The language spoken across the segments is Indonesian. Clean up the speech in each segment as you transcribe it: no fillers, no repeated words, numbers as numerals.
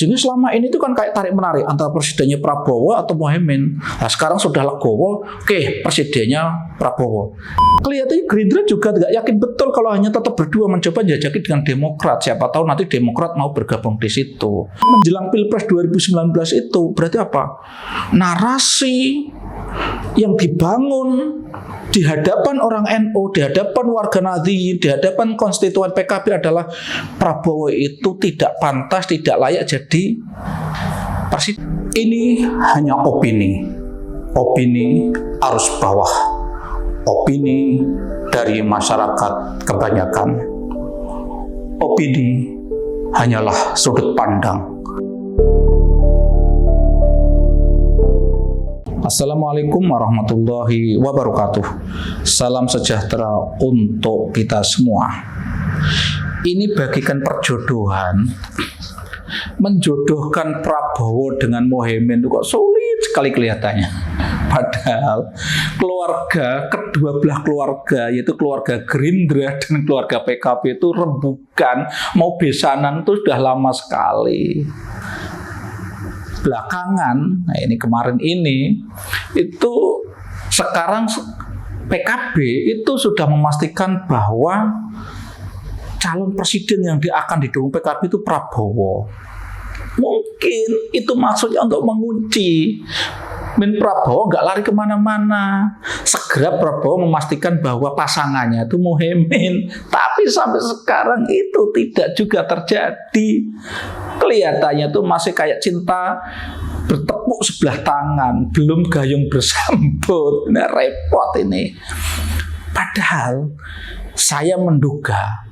Sehingga selama ini itu kan kayak tarik-menarik antara presidennya Prabowo atau Muhaimin. Nah sekarang sudah legowo, oke presidennya Prabowo. Kelihatannya Gerindra juga tidak yakin betul kalau hanya tetap berdua mencoba jajaki dengan Demokrat. Siapa tahu nanti Demokrat mau bergabung di situ. Menjelang Pilpres 2019 itu berarti apa? Narasi yang dibangun di hadapan orang NU, di hadapan warga Nahdliyin, di hadapan konstituen PKB adalah Prabowo itu tidak pantas, tidak layak jadi presiden. Ini hanya opini arus bawah, opini dari masyarakat kebanyakan. Opini hanyalah sudut pandang. Assalamualaikum warahmatullahi wabarakatuh. Salam sejahtera untuk kita semua. Ini bagikan perjodohan. Menjodohkan Prabowo dengan Muhaimin itu kok sulit sekali kelihatannya. Padahal kedua belah keluarga, yaitu keluarga Gerindra dan keluarga PKB itu rebukan, mau besanan itu sudah lama sekali. Belakangan, nah ini kemarin ini, itu sekarang PKB itu sudah memastikan bahwa calon presiden yang akan didukung PKB itu Prabowo. Mungkin itu maksudnya untuk mengunci Prabowo nggak lari kemana-mana. Segera Prabowo memastikan bahwa pasangannya itu Muhaimin. Tapi sampai sekarang itu tidak juga terjadi. Kelihatannya tuh masih kayak cinta bertepuk sebelah tangan, belum gayung bersambut. Nah, repot ini. Padahal saya menduga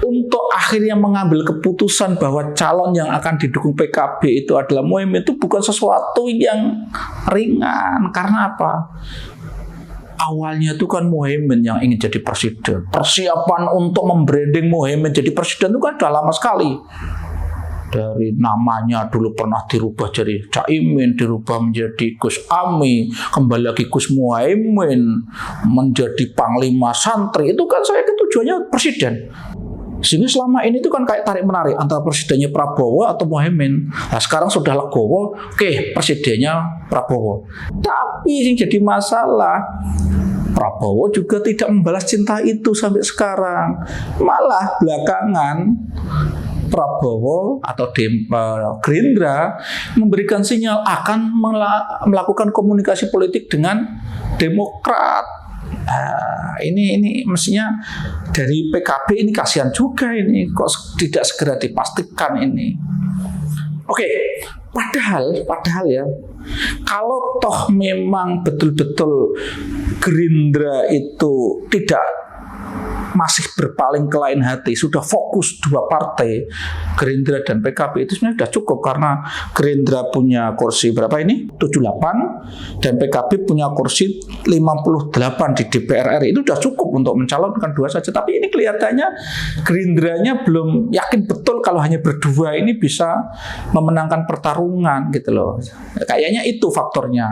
untuk akhirnya mengambil keputusan bahwa calon yang akan didukung PKB itu adalah Muhaimin itu bukan sesuatu yang ringan. Karena apa? Awalnya itu kan Muhaimin yang ingin jadi presiden. Persiapan untuk membranding Muhaimin jadi presiden itu kan sudah lama sekali. Dari namanya dulu pernah dirubah jadi Caimin, dirubah menjadi Gus Ami, kembali lagi Gus Muhaimin, menjadi Panglima Santri. Itu kan saya tujuannya presiden. Sehingga selama ini itu kan kayak tarik-menarik antara presidennya Prabowo atau Muhaimin. Nah sekarang sudah legowo, oke presidennya Prabowo. Tapi yang jadi masalah, Prabowo juga tidak membalas cinta itu sampai sekarang. Malah belakangan Prabowo atau Gerindra memberikan sinyal akan melakukan komunikasi politik dengan Demokrat. Ini mestinya dari PKB ini kasihan juga ini, kok tidak segera dipastikan ini. Oke, padahal ya, kalau toh memang betul-betul Gerindra itu tidak masih berpaling ke lain hati, sudah fokus dua partai Gerindra dan PKB itu sebenarnya sudah cukup, karena Gerindra punya kursi berapa ini? 78 dan PKB punya kursi 58 di DPR RI. Itu sudah cukup untuk mencalonkan dua saja. Tapi ini kelihatannya Gerindranya belum yakin betul kalau hanya berdua ini bisa memenangkan pertarungan gitu loh. Kayaknya itu faktornya.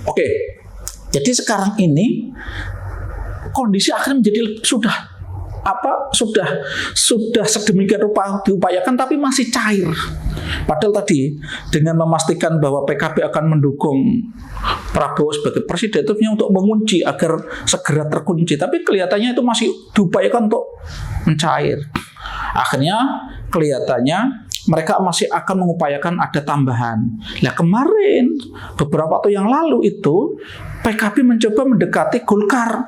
Oke. Jadi sekarang ini kondisi akhirnya menjadi sudah sedemikian rupa diupayakan tapi masih cair. Padahal tadi dengan memastikan bahwa PKB akan mendukung Prabowo sebagai presiden itu untuk mengunci agar segera terkunci, tapi kelihatannya itu masih diupayakan untuk mencair. Akhirnya kelihatannya mereka masih akan mengupayakan ada tambahan. Nah kemarin beberapa waktu yang lalu itu PKB mencoba mendekati Golkar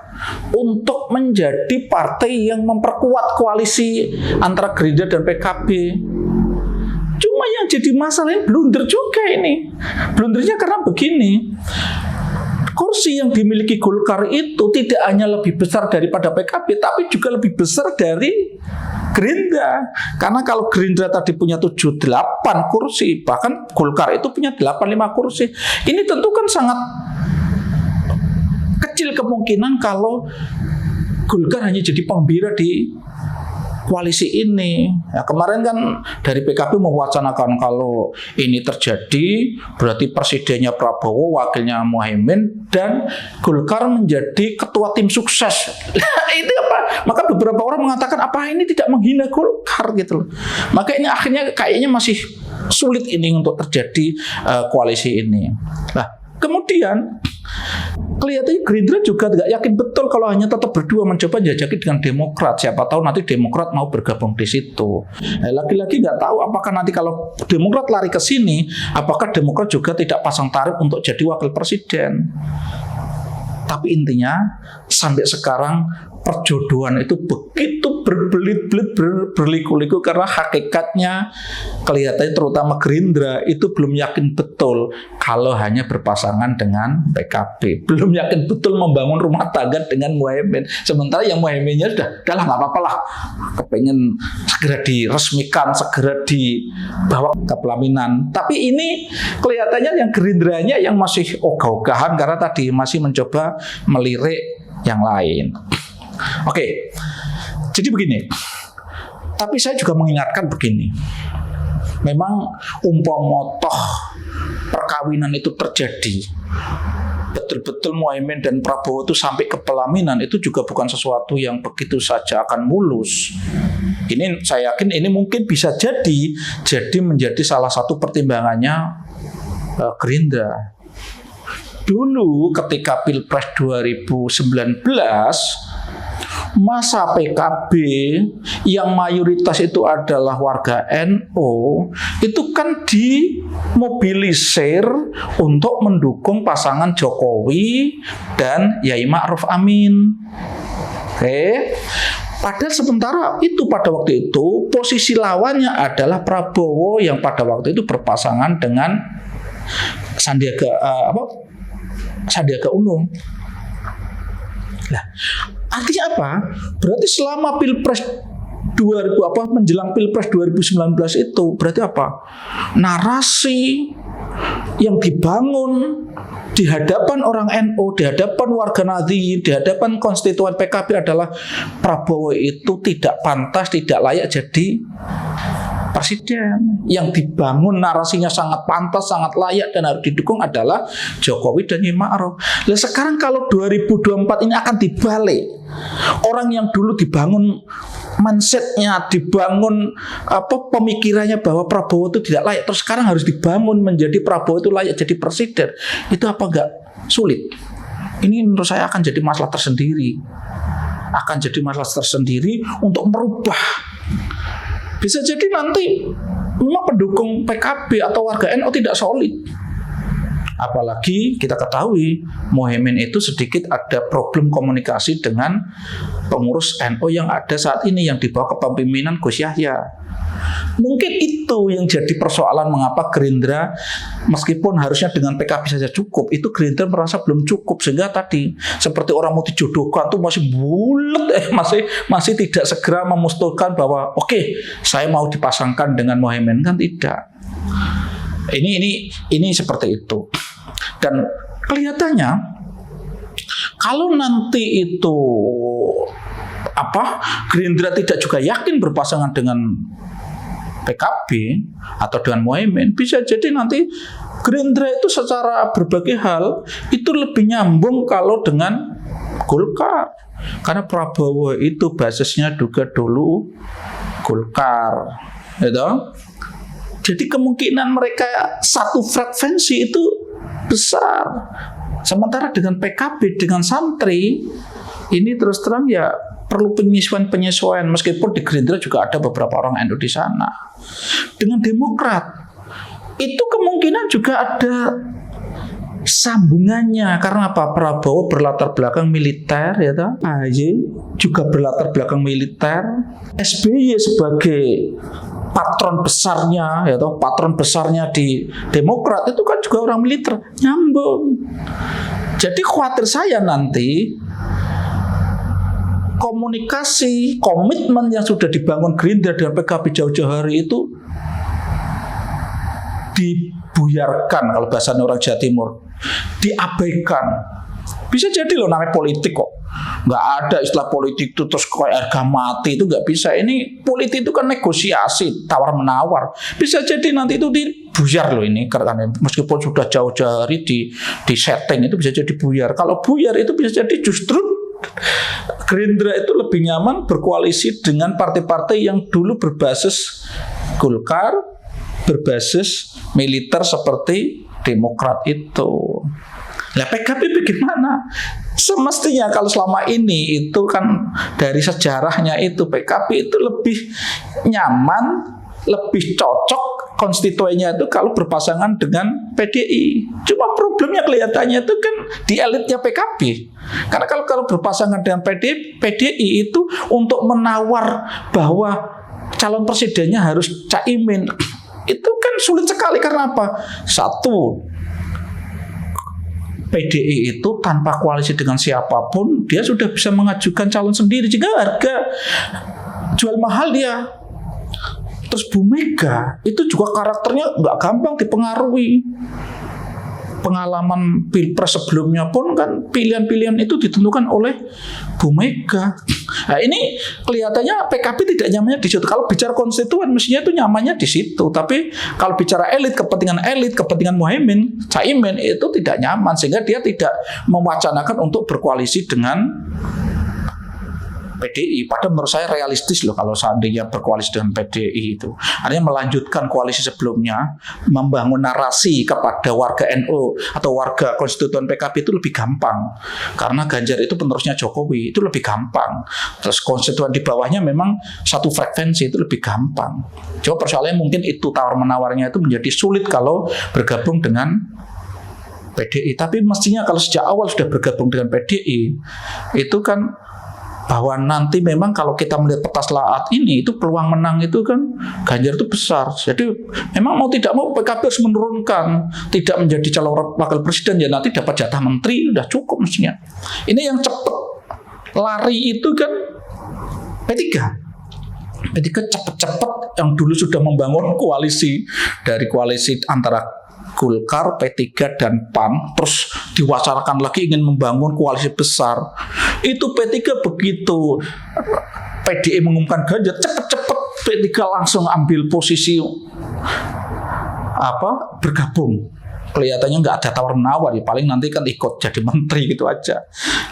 untuk menjadi partai yang memperkuat koalisi antara Gerindra dan PKB. Cuma yang jadi masalahnya blunder juga ini. Blundernya karena begini. Kursi yang dimiliki Golkar itu tidak hanya lebih besar daripada PKB, tapi juga lebih besar dari Gerindra. Karena kalau Gerindra tadi punya 78 kursi, bahkan Golkar itu punya 85 kursi. Ini tentu kan sangat kecil kemungkinan kalau Golkar hanya jadi pembira di koalisi ini. Ya, kemarin kan dari PKB mewacanakan kalau ini terjadi berarti presidennya Prabowo, wakilnya Muhaimin, dan Golkar menjadi ketua tim sukses. Itu apa? Maka beberapa orang mengatakan apa ini tidak menghina Golkar gitu loh. Maka ini akhirnya kayaknya masih sulit ini untuk terjadi koalisi ini. Nah, kemudian kelihatannya Gerindra juga tidak yakin betul kalau hanya tetap berdua mencoba jajaki dengan Demokrat. Siapa tahu nanti Demokrat mau bergabung di situ. Nah, lagi-lagi nggak tahu apakah nanti kalau Demokrat lari ke sini, apakah Demokrat juga tidak pasang tarif untuk jadi wakil presiden. Tapi intinya sampai sekarang perjodohan itu begitu berbelit-belit, berliku-liku karena hakikatnya kelihatannya terutama Gerindra itu belum yakin betul kalau hanya berpasangan dengan PKB, belum yakin betul membangun rumah tangga dengan Muhaimin. Sementara yang Muhaiminnya sudah lah nggak apa-apa lah, kepengen segera diresmikan, segera dibawa ke pelaminan. Tapi ini kelihatannya yang Gerindranya yang masih ogah-ogahan karena tadi masih mencoba melirik yang lain. Oke, jadi begini. Tapi saya juga mengingatkan begini. Memang umpama toh perkawinan itu terjadi, betul-betul Muhaimin dan Prabowo itu sampai ke pelaminan, itu juga bukan sesuatu yang begitu saja akan mulus. Ini saya yakin ini mungkin bisa jadi menjadi salah satu pertimbangannya Gerindra. Dulu ketika Pilpres 2019, masa PKB yang mayoritas itu adalah warga NU itu kan dimobilisir untuk mendukung pasangan Jokowi dan Yai Ma'ruf Amin. Oke. Padahal sementara itu pada waktu itu posisi lawannya adalah Prabowo yang pada waktu itu berpasangan dengan Sandiaga Uno. Nah, artinya apa? Berarti selama Pilpres menjelang Pilpres 2019 itu berarti apa? Narasi yang dibangun di hadapan orang NU, di hadapan warga Nahdliyin, di hadapan konstituen PKB adalah Prabowo itu tidak pantas, tidak layak jadi presiden. Yang dibangun narasinya sangat pantas, sangat layak dan harus didukung adalah Jokowi dan Yai Ma'ruf. Nah, sekarang kalau 2024 ini akan dibalik. Orang yang dulu dibangun mindsetnya, dibangun pemikirannya bahwa Prabowo itu tidak layak, terus sekarang harus dibangun menjadi Prabowo itu layak jadi presiden. Itu apa enggak sulit? Ini menurut saya akan jadi masalah tersendiri. Akan jadi masalah tersendiri untuk merubah. Bisa jadi nanti memang pendukung PKB atau warga NU tidak solid. Apalagi kita ketahui Muhaimin itu sedikit ada problem komunikasi dengan pengurus NU yang ada saat ini yang dibawa ke kepemimpinan Gus Yahya. Mungkin itu yang jadi persoalan mengapa Gerindra meskipun harusnya dengan PKB saja cukup, itu Gerindra merasa belum cukup sehingga tadi seperti orang mau dijodohkan tuh masih bulat masih tidak segera memutuskan bahwa oke, saya mau dipasangkan dengan Muhaimin, kan tidak. Ini seperti itu. Dan kelihatannya kalau nanti itu Gerindra tidak juga yakin berpasangan dengan PKB atau dengan Muhaimin, bisa jadi nanti Gerindra itu secara berbagai hal itu lebih nyambung kalau dengan Golkar, karena Prabowo itu basisnya juga dulu Golkar, gitu. Jadi kemungkinan mereka satu frekuensi itu besar. Sementara dengan PKB, dengan santri, ini terus terang ya perlu penyesuaian. Meskipun di Gerindra juga ada beberapa orang NU di sana. Dengan Demokrat, itu kemungkinan juga ada sambungannya. Karena apa? Prabowo berlatar belakang militer, ya toh. AHY juga berlatar belakang militer. SBY sebagai patron besarnya, ya toh, patron besarnya di Demokrat itu kan juga orang militer, nyambung. Jadi khawatir saya nanti komunikasi, komitmen yang sudah dibangun Gerindra dengan PKB jauh-jauh hari itu dibuyarkan, kalau bahasa orang Jawa Timur, diabaikan. Bisa jadi loh, namanya politik kok. Nggak ada istilah politik itu terus kayak harga mati, itu nggak bisa. Ini politik itu kan negosiasi, tawar-menawar. Bisa jadi nanti itu dibuyar loh ini, karena meskipun sudah jauh-jauh hari di setting itu bisa jadi buyar. Kalau buyar itu bisa jadi justru Gerindra itu lebih nyaman berkoalisi dengan partai-partai yang dulu berbasis Golkar, berbasis militer seperti Demokrat itu. Nah, PKB bagaimana? Semestinya kalau selama ini itu kan dari sejarahnya itu PKB itu lebih nyaman, lebih cocok konstituennya itu kalau berpasangan dengan PDI. Cuma problemnya kelihatannya itu kan di elitnya PKB. Karena kalau berpasangan dengan PDI itu untuk menawar bahwa calon presidennya harus Caimin, itu kan sulit sekali. Karena apa? Satu, PDI itu tanpa koalisi dengan siapapun dia sudah bisa mengajukan calon sendiri jika harga jual mahal dia. Terus Bu Mega itu juga karakternya nggak gampang dipengaruhi. Pengalaman pilpres sebelumnya pun kan pilihan-pilihan itu ditentukan oleh Bu Mega. Nah, ini kelihatannya PKB tidak nyamannya di situ. Kalau bicara konstituen mestinya itu nyamannya di situ. Tapi kalau bicara elit, kepentingan Muhaimin, Caimin itu tidak nyaman sehingga dia tidak mewacanakan untuk berkoalisi dengan PDI. Padahal menurut saya realistis loh kalau seandainya berkoalisi dengan PDI itu. Artinya melanjutkan koalisi sebelumnya, membangun narasi kepada warga NU atau warga konstituen PKB itu lebih gampang. Karena Ganjar itu penerusnya Jokowi, itu lebih gampang. Terus konstituen di bawahnya memang satu frekuensi, itu lebih gampang. Cuma persoalannya mungkin itu tawar-menawarnya itu menjadi sulit kalau bergabung dengan PDI. Tapi mestinya kalau sejak awal sudah bergabung dengan PDI, itu kan bahwa nanti memang kalau kita melihat peta saat ini itu peluang menang itu kan Ganjar itu besar. Jadi memang mau tidak mau PKB harus menurunkan, tidak menjadi calon wakil presiden, ya nanti dapat jatah menteri udah cukup mestinya. Ini yang cepat lari itu kan P3 cepat-cepat yang dulu sudah membangun koalisi dari koalisi antara Golkar, P3 dan PAN, terus diwacanakan lagi ingin membangun koalisi besar. Itu P3 begitu PDI mengumumkan Ganjar, cepat-cepat P3 langsung ambil posisi bergabung. Kelihatannya nggak ada tawar-menawar, ya paling nanti kan ikut jadi menteri gitu aja.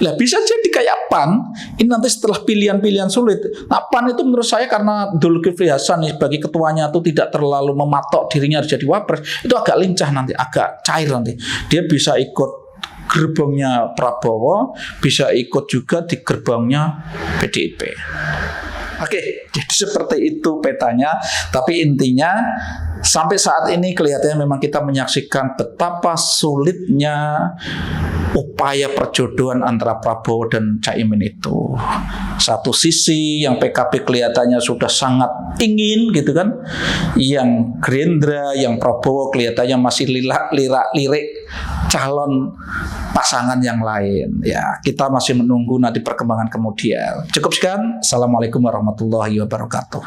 Lah bisa jadi kayak PAN, ini nanti setelah pilihan-pilihan sulit. Nah PAN itu menurut saya karena Zulkifli Hasan sebagai ketuanya itu tidak terlalu mematok dirinya harus jadi wapres, itu agak lincah nanti, agak cair nanti. Dia bisa ikut gerbongnya Prabowo, bisa ikut juga di gerbongnya PDIP. Oke, jadi seperti itu petanya. Tapi intinya sampai saat ini kelihatannya memang kita menyaksikan betapa sulitnya upaya perjodohan antara Prabowo dan Caimin itu. Satu sisi yang PKB kelihatannya sudah sangat ingin gitu kan, yang Gerindra, yang Prabowo kelihatannya masih lirik calon pasangan yang lain. Ya, kita masih menunggu nanti perkembangan kemudian. Cukup sekian. Assalamualaikum warahmatullahi wabarakatuh.